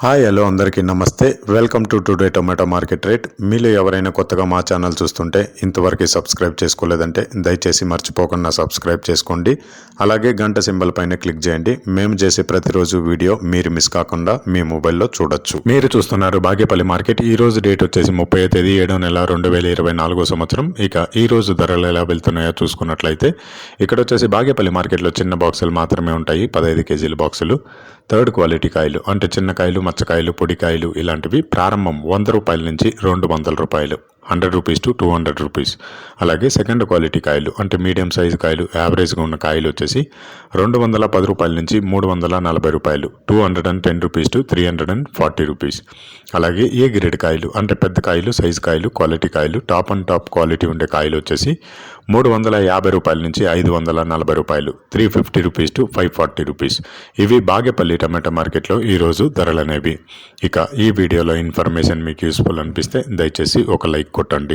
Hi hello అందరికీ నమస్తే. Welcome to today tomato market rate. మీలో ఎవరైనా కొత్తగా మా ఛానల్ చూస్తుంటే ఇంతవరకు సబ్స్క్రైబ్ చేసుకోలేదంటే దయచేసి మర్చిపోకుండా సబ్స్క్రైబ్ చేసుకోండి. అలాగే గంట సింబల్ పైన క్లిక్ చేయండి. మేము చేసే ప్రతిరోజు వీడియో మీరు మిస్ కాకుండా మీ మొబైల్లో చూడొచ్చు. మీరు చూస్తున్నారు బాగేపల్లి మార్కెట్. ఈ రోజు డేట్ వచ్చేసి 30వ తేదీ 7వ నెల 2024 సంవత్సరం. ఇక ఈ రోజు ధరలు ఎలా వెళ్తున్నాయో చూసుకున్నట్లయితే ఇక్కడ వచ్చేసి బాగేపల్లి మార్కెట్లో చిన్న బాక్సులు మాత్రమే ఉంటాయి, 15 కేజీల బాక్సులు. థర్డ్ క్వాలిటీ కాయలు అంటే చిన్న కాయలు, మచ్చకాయలు, పొడికాయలు ఇలాంటివి ప్రారంభం 100 రూపాయల నుంచి 200 రూపాయలు, 100 రూపీస్ టు 200 రూపీస్. అలాగే సెకండ్ క్వాలిటీ కాయలు అంటే మీడియం సైజు కాయలు, యావరేజ్గా ఉన్న కాయలు వచ్చేసి 210 రూపాయల నుంచి 340 రూపాయలు, 210 రూపీస్ టు 340 రూపీస్. అలాగే ఏ గ్రేడ్ కాయలు అంటే పెద్ద కాయలు, సైజు కాయలు, క్వాలిటీ కాయలు, టాప్ అండ్ టాప్ క్వాలిటీ ఉండే కాయలు వచ్చేసి 350 రూపాయల నుంచి 540 రూపాయలు, 350 రూపీస్ టు 540 రూపీస్. ఇవి బాగేపల్లి టమాటా మార్కెట్లో ఈరోజు ధరలు అనేవి. ఇక ఈ వీడియోలో ఇన్ఫర్మేషన్ మీకు యూస్ఫుల్ అనిపిస్తే దయచేసి ఒక లైక్ కొట్టండి.